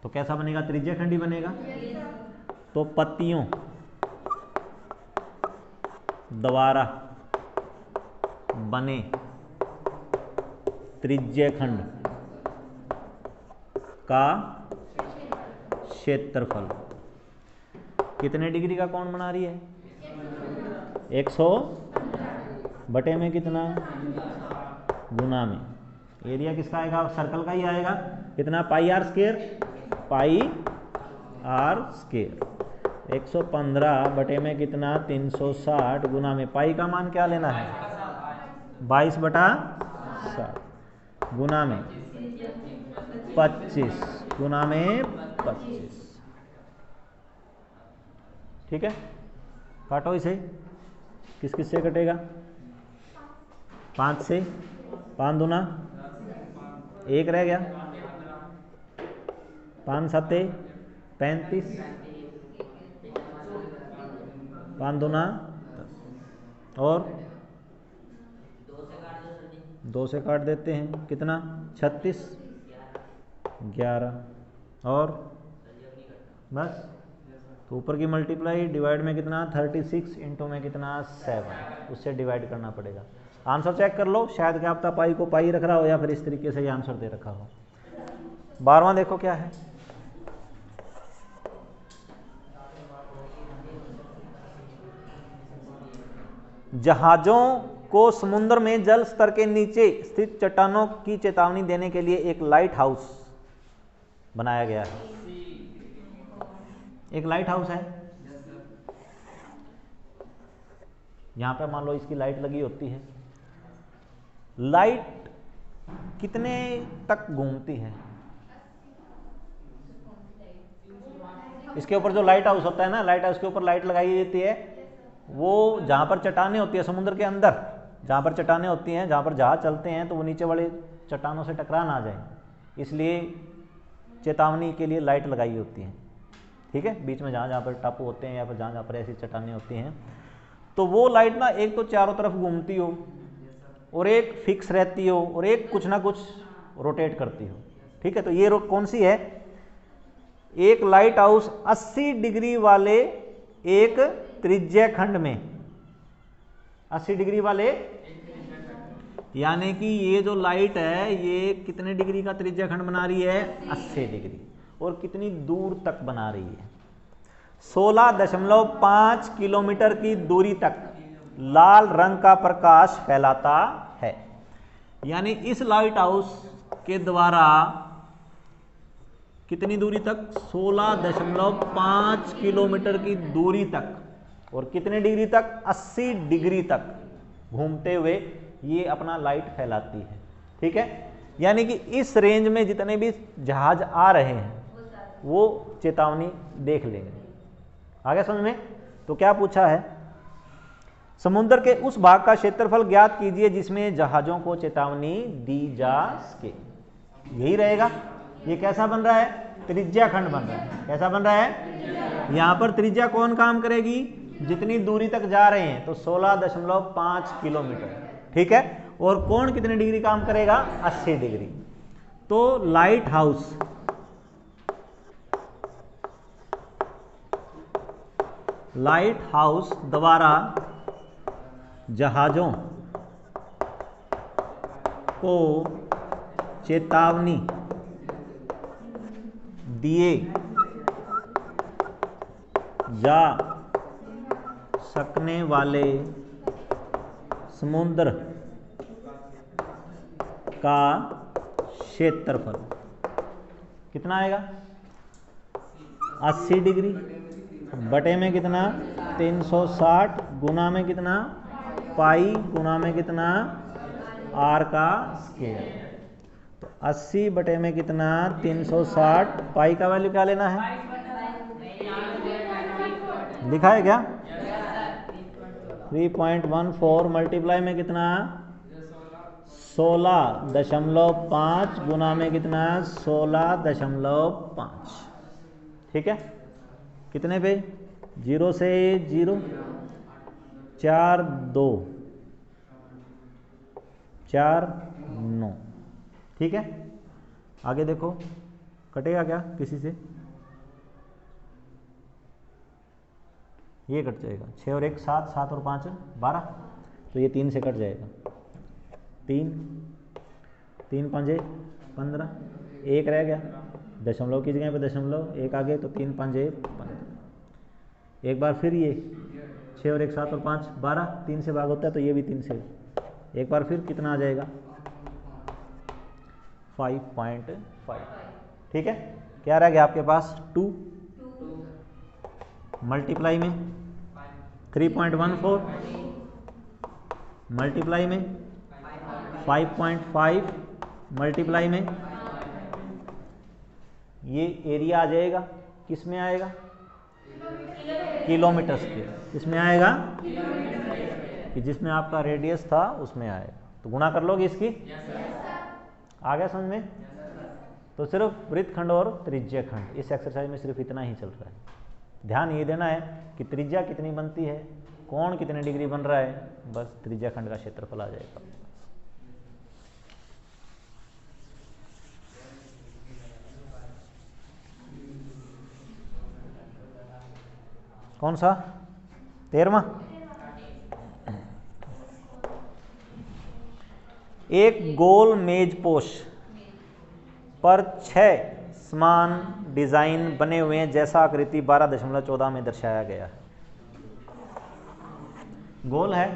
तो कैसा बनेगा? त्रिज्याखंडी बनेगा। तो पत्तियों द्वारा बने त्रिज्यखंड का क्षेत्रफल कितने डिग्री का कोण बना रही है? 100 बटे में कितना? गुना में एरिया किसका आएगा? सर्कल का ही आएगा। कितना? Pi r square, pi r square. 115 बटे में कितना? 360 गुना में पाई का मान क्या लेना है? 22/7 गुना में 25 गुना में 25, ठीक है। काटो इसे, किस किस से कटेगा? 5 से, 5 दूना 1 रह गया, 5 7 35, 5 दूना 10 और 2 से काट देते हैं, कितना? 36 11 और बस। तो ऊपर की मल्टीप्लाई डिवाइड में कितना? 36 इंटू में कितना? 7, उससे डिवाइड करना पड़ेगा। आंसर चेक कर लो, शायद क्या पता पाई को पाई रख रहा हो या फिर इस तरीके से ये आंसर दे रखा हो। 12वां देखो क्या है, जहाजों को समुद्र में जल स्तर के नीचे स्थित चट्टानों की चेतावनी देने के लिए एक लाइट हाउस बनाया गया है। एक लाइट हाउस है, यहां पे मान लो इसकी लाइट लगी होती है। लाइट कितने तक घूमती है? इसके ऊपर जो लाइट हाउस होता है ना, लाइट हाउस के ऊपर लाइट लगाई जाती है, वो जहां पर चट्टानें होती है समुद्र के अंदर, जहां पर चट्टानें होती हैं, जहां पर जहाज चलते हैं, तो वो नीचे वाले चट्टानों से टकरा ना जाए, इसलिए चेतावनी के लिए लाइट लगाई होती है। ठीक है, बीच में जहां जहां पर टापू होते हैं या फिर जहां जहां पर ऐसी चट्टानें होती हैं, तो वो लाइट ना एक तो चारों तरफ घूमती हो और एक फिक्स रहती हो और एक कुछ ना कुछ रोटेट करती हो। ठीक है, तो ये कौन सी है? एक लाइट हाउस 80 डिग्री वाले एक त्रिज्या खंड में, 80 डिग्री वाले, यानी कि ये जो लाइट है ये कितने डिग्री का त्रिज्या खंड बना रही है? 80 डिग्री। और कितनी दूर तक बना रही है? 16.5 किलोमीटर की दूरी तक लाल रंग का प्रकाश फैलाता है। यानी इस लाइट हाउस के द्वारा कितनी दूरी तक? 16.5 किलोमीटर की दूरी तक, और कितने डिग्री तक? 80 डिग्री तक घूमते हुए ये अपना लाइट फैलाती है। ठीक है, यानी कि इस रेंज में जितने भी जहाज आ रहे हैं वो चेतावनी देख लेंगे। आगे समझ में? तो क्या पूछा है? समुद्र के उस भाग का क्षेत्रफल ज्ञात कीजिए जिसमें जहाजों को चेतावनी दी जा सके। यही रहेगा। ये कैसा बन रहा है? त्रिज्या खंड बन रहा है। कैसा बन रहा है? यहां पर त्रिज्या कौन काम करेगी? जितनी दूरी तक जा रहे हैं, तो 16.5 किलोमीटर। ठीक है, और कौन कितने डिग्री काम करेगा? 80 डिग्री। तो लाइट हाउस द्वारा जहाजों को चेतावनी दिए जा सकने वाले समुद्र का क्षेत्रफल कितना आएगा? 80 डिग्री बटे में कितना? 360 गुना में कितना? पाई गुना में कितना? आर का स्क्वायर। तो 80 बटे में कितना? 360। पाई का वैल्यू क्या लेना है? लिखा है क्या? 3.14 मल्टीप्लाई में कितना? 16.5 गुना में कितना? 16.5। ठीक है, कितने पे? 0 से 0, 4 2 4 9। ठीक है, आगे देखो, कटेगा क्या किसी से? ये कट जाएगा। 6 और 1 7, 7 और 5 12, तो ये 3 से कट जाएगा। 3 3 5 15, 1 रह गया, दशमलव की जगह पे दशमलव, 1 आगे, तो 3 5 15। एक बार फिर ये 6 और 1 7 और 5 12, 3 से भाग होता है, तो ये भी 3 से। एक बार फिर कितना आ जाएगा? 5.5। ठीक है, क्या रह गया आपके पास? 2 मल्टीप्लाई में 3.14 मल्टीप्लाई में 5.5 मल्टीप्लाई में ये एरिया आ जाएगा। किस में आएगा? Kilometre square. किस में आएगा? कि जिसमें आपका रेडियस था उसमें आएगा। तो गुणा कर लोगे इसकी? आ गया समझ में? तो सिर्फ वृत्तखंड और त्रिज्या खंड, इस एक्सरसाइज में सिर्फ इतना ही चल रहा है। ध्यान ये देना है कि त्रिज्या कितनी बनती है, कोण कितने डिग्री बन रहा है, बस त्रिज्या खंड का क्षेत्रफल आ जाएगा। कौन सा? 13वां? एक गोल मेजपोश पर 6 समान डिजाइन बने हुए हैं जैसा आकृति 12.14 में दर्शाया गया है। गोल है,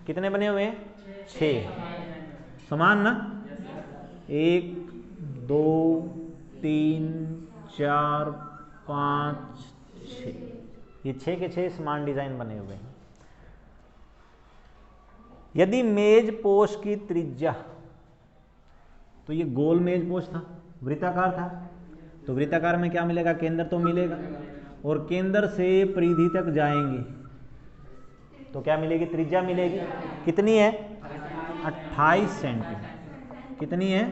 कितने बने हुए हैं? 6 समान ना, 1 2 3 4 5 6, ये 6 के 6 समान डिजाइन बने हुए हैं। यदि मेज पोश की त्रिज्या, तो ये गोल मेज पोश था, वृत्ताकार था, तो वृत्ताकार में क्या मिलेगा? केंद्र तो मिलेगा, और केंद्र से परिधि तक जाएंगे तो क्या मिलेगी? त्रिज्या मिलेगी। कितनी है? 28 सेंटीमीटर। कितनी है?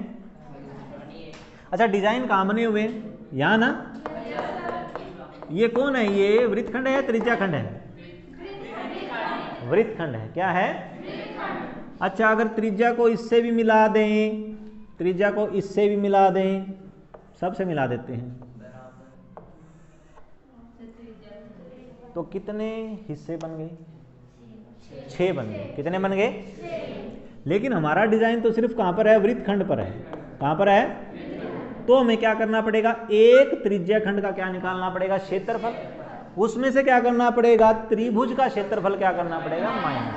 अच्छा, डिजाइन कहाँ बने हुए हैं? यहाँ ना। ये कौन है? ये वृत्तखंड है, त्रिज्याखंड है? वृत्तखंड है। क्या है? अच्छा, अगर त्रिज्या को इससे भी मिला दें, त्रिज्या को इससे भी मिला दें, सबसे मिला देते हैं, तो कितने हिस्से बन गए? 6 बन गए। कितने बन गए? लेकिन हमारा डिजाइन तो सिर्फ कहां पर है? वृत्तखंड पर है। कहां पर है? तो हमें क्या करना पड़ेगा? एक त्रिज्याखंड का क्या निकालना पड़ेगा? क्षेत्रफल। उसमें से क्या करना पड़ेगा? त्रिभुज का क्षेत्रफल क्या करना पड़ेगा? माइनस।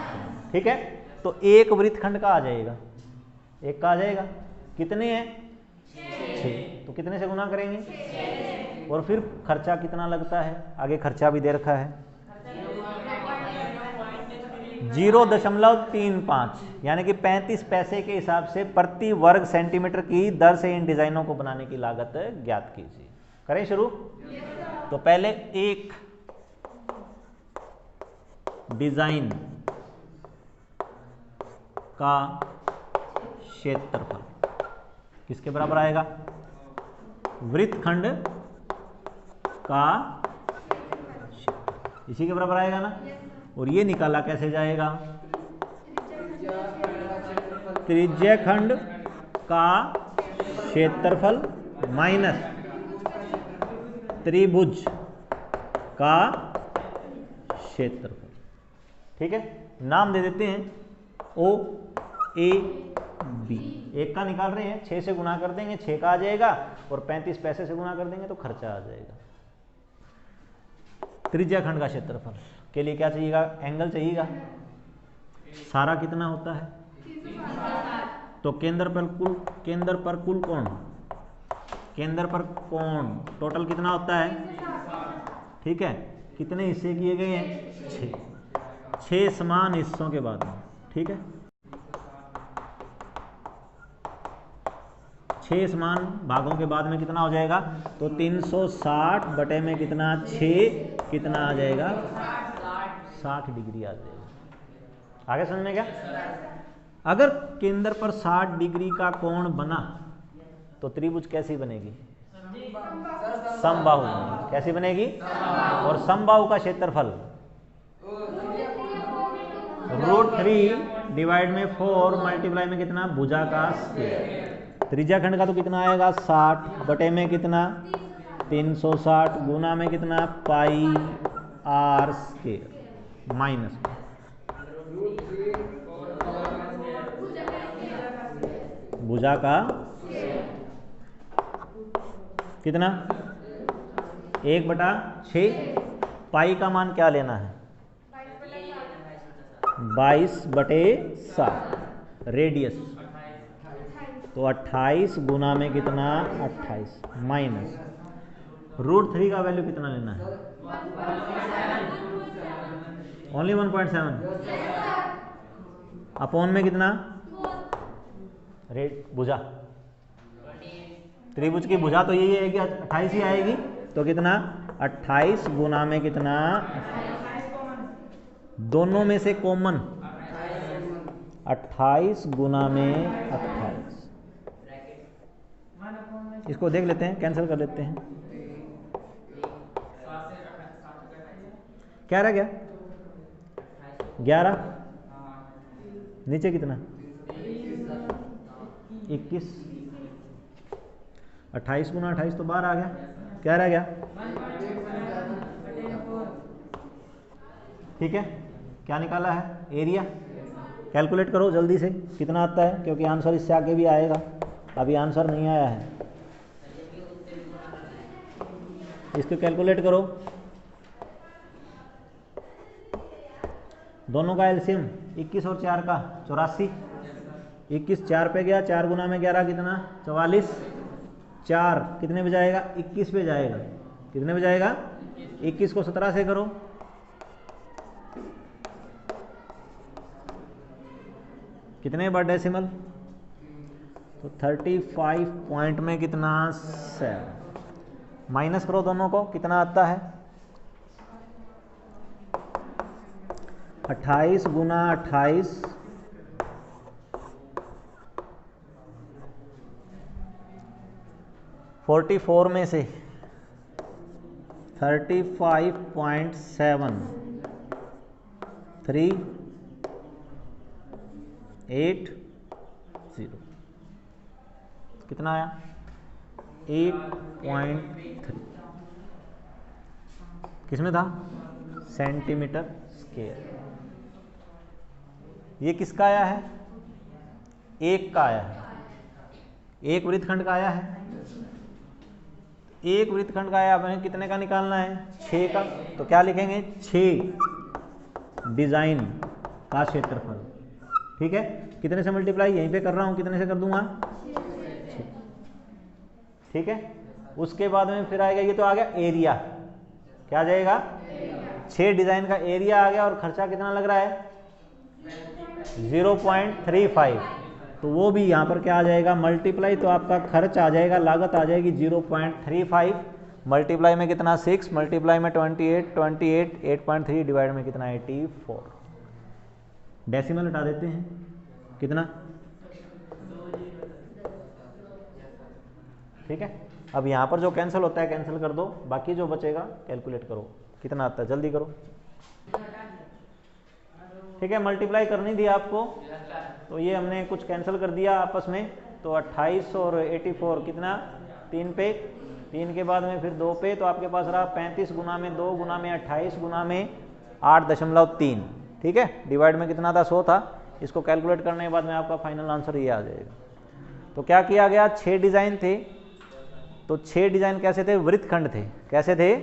ठीक है, तो एक वृत्तखंड का आ जाएगा, एक का आ जाएगा। कितने हैं? 6। तो कितने से गुना करेंगे? और फिर खर्चा कितना लगता है? आगे खर्चा भी दे रखा है, 0.35, यानी कि 35 पैसे के हिसाब से प्रति वर्ग सेंटीमीटर की दर से इन डिजाइनों को बनाने की लागत ज्ञात कीजिए। करें शुरू? तो पहले एक डिजाइन का क्षेत्रफल किसके बराबर आएगा? वृत्तखंड का क्षेत्रफल, इसी के बराबर आएगा ना। और ये निकाला कैसे जाएगा? त्रिज्याखंड का क्षेत्रफल माइनस त्रिभुज का क्षेत्रफल। ठीक है, नाम दे देते हैं ओ ए बी। एक का निकाल रहे हैं, 6 से गुना कर देंगे 6 का आ जाएगा, और 35 पैसे से गुना कर देंगे तो खर्चा आ जाएगा। त्रिज्याखंड का क्षेत्रफल के लिए क्या चाहिएगा? एंगल चाहिएगा। सारा कितना होता है? तो केंद्र पर कुल कोण, केंद्र पर कोण टोटल कितना होता है? ठीक है, कितने हिस्से किए गए हैं? 6 समान हिस्सों के बाद में। ठीक है, 6 समान भागों के बाद में कितना हो जाएगा? तो 360 बटे में कितना? 6, कितना आ जाएगा? 60 डिग्री आ जाएगा। आगे समझ में क्या? अगर केंद्र पर 60 डिग्री का कोण बना तो त्रिभुज कैसी बनेगी? समबाहु बनेगी। कैसी बनेगी? और समबाहु का क्षेत्रफल √3 डिवाइड में 4 मल्टीप्लाई में कितना? भुजा का स्क्वायर। त्रिज्याखंड का तो कितना आएगा? 60 बटे में कितना? 360 गुना में कितना? पाई आर स्क्वायर माइनस भुजा का कितना? 1/6। पाई का मान क्या लेना है? 22/7। रेडियस तो 28 गुना में कितना? 28 माइनस √3 का वैल्यू कितना लेना है? ओनली 1.7 अपॉन में कितना? रेट भुजा, त्रिभुज की भुजा तो यही आएगी, 28 ही आएगी। तो कितना? 28 गुना में कितना? दोनों में से कॉमन 28 गुना में 28। इसको देख लेते हैं, कैंसिल कर लेते हैं। क्या रह गया? 11 नीचे कितना? 21। 28 गुना 28 तो बाहर आ गया। क्या रह गया? ठीक है, क्या निकाला है? एरिया। कैलकुलेट करो जल्दी से कितना आता है, क्योंकि आंसर इससे आगे भी आएगा, अभी आंसर नहीं आया है। इसको कैलकुलेट करो, दोनों का एलसीएम 21 और 4 का 84, 21 4 पे गया, 4 गुना में 11 कितना 44, 4 कितने पे जाएगा 21 पे जाएगा, कितने पे जाएगा 21 को 17 से करो, कितने बार डेसिमल, तो 35 पॉइंट में कितना 7, माइनस करो दोनों को, कितना आता है 28 गुना 28 44 में से 35.7 380 कितना आया 8.3, किसमें था सेंटीमीटर स्क्वायर। ये किसका आया है, एक का आया है, एक वृत्तखंड का आया है, एक वृत्तखंड का आया, हमें कितने का निकालना है 6 का, तो क्या लिखेंगे 6 डिजाइन का क्षेत्रफल, ठीक है। कितने से मल्टीप्लाई यहीं पे कर रहा हूं, कितने से कर दूंगा 6, ठीक है। उसके बाद में फिर आएगा, ये तो आ गया एरिया, क्या आ जाएगा 6 डिजाइन का एरिया आ गया, और खर्चा कितना लग रहा है 0.35, तो वो भी यहाँ पर क्या आ जाएगा मल्टीप्लाई, तो आपका खर्च आ जाएगा, लागत आ जाएगी 0.35, मल्टीप्लाई में कितना 6, मल्टीप्लाई में 28, 8.3 डिवाइड में कितना 84, डेसिमल हटा देते हैं, कितना, ठीक है। अब यहाँ पर जो कैंसिल होता है कैंसिल कर दो, बाकी जो बचेगा कैलकुलेट करो कितना आता है, जल्दी करो, ठीक है। मल्टीप्लाई करनी थी आपको, तो ये हमने कुछ कैंसिल कर दिया आपस में, तो 28 और 84 कितना 3 पे, 3 के बाद में फिर 2 पे, तो आपके पास रहा 35 गुना में 2 गुना में 28 गुना में 8.3, ठीक है। डिवाइड में कितना था 100 था, इसको कैलकुलेट करने के बाद में आपका फाइनल आंसर ये आ जाएगा। तो क्या किया गया 6 डिजाइन थे, तो 6 डिजाइन कैसे थे, वृत्तखंड थे, कैसे थे,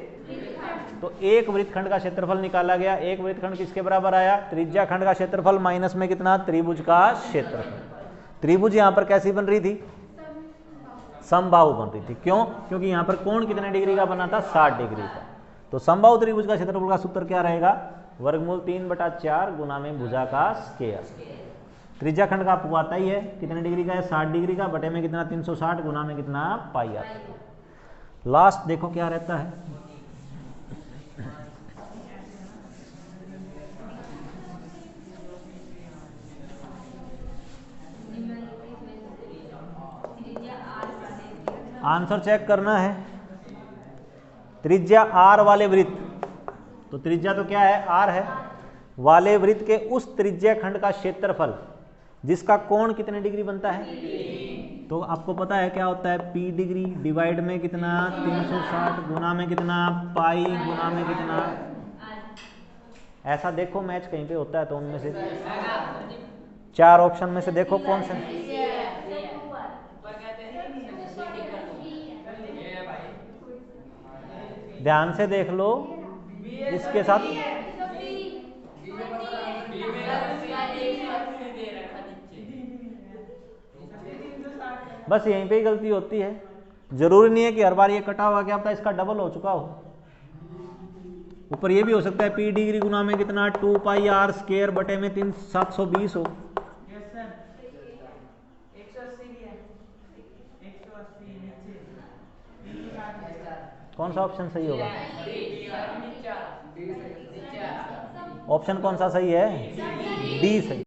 तो एक वृत्तखंड का क्षेत्रफल निकाला गया, एक वृत्तखंड किसके बराबर आया, त्रिज्या खंड का क्षेत्रफल माइनस में कितना त्रिभुज का क्षेत्रफल। त्रिभुज यहां पर कैसी बन रही थी, समबाहु बन रही थी, क्यों, क्योंकि यहां पर कोण कितने डिग्री का बना था 60 डिग्री का, तो समबाहु त्रिभुज का क्षेत्रफल का सूत्र क्या रहेगा, वर्गमूल 3/4 गुना में भुजा का स्क्वायर। त्रिज्या खंड का आपको आता ही है, कितने डिग्री का है 60 डिग्री का, बटे में कितना 360 गुना में कितना पाई आता है। लास्ट देखो क्या रहता है, आंसर चेक करना है। त्रिज्या r वाले वृत्त, तो त्रिज्या तो क्या है r है, वाले वृत्त के उस त्रिज्या खंड का क्षेत्रफल जिसका कोण कितने डिग्री बनता है, तो आपको पता है क्या होता है p डिग्री, डिवाइड में कितना 360 गुना में कितना पाई गुना में कितना, ऐसा देखो मैच कहीं पे होता है तो उनमें से 4 ऑप्शन में से देखो कौन सा, ध्यान से देख लो, इसके साथ बस यहीं पे ही गलती होती है, जरूरी नहीं है कि हर बार ये कटा हुआ क्या पता इसका डबल हो चुका हो, ऊपर ये भी हो सकता है p डिग्री गुना में कितना 2 पाई r स्क्वायर बटे में 720 हो। कौन सा ऑप्शन सही होगा, ऑप्शन कौन सा सही है, डी सही।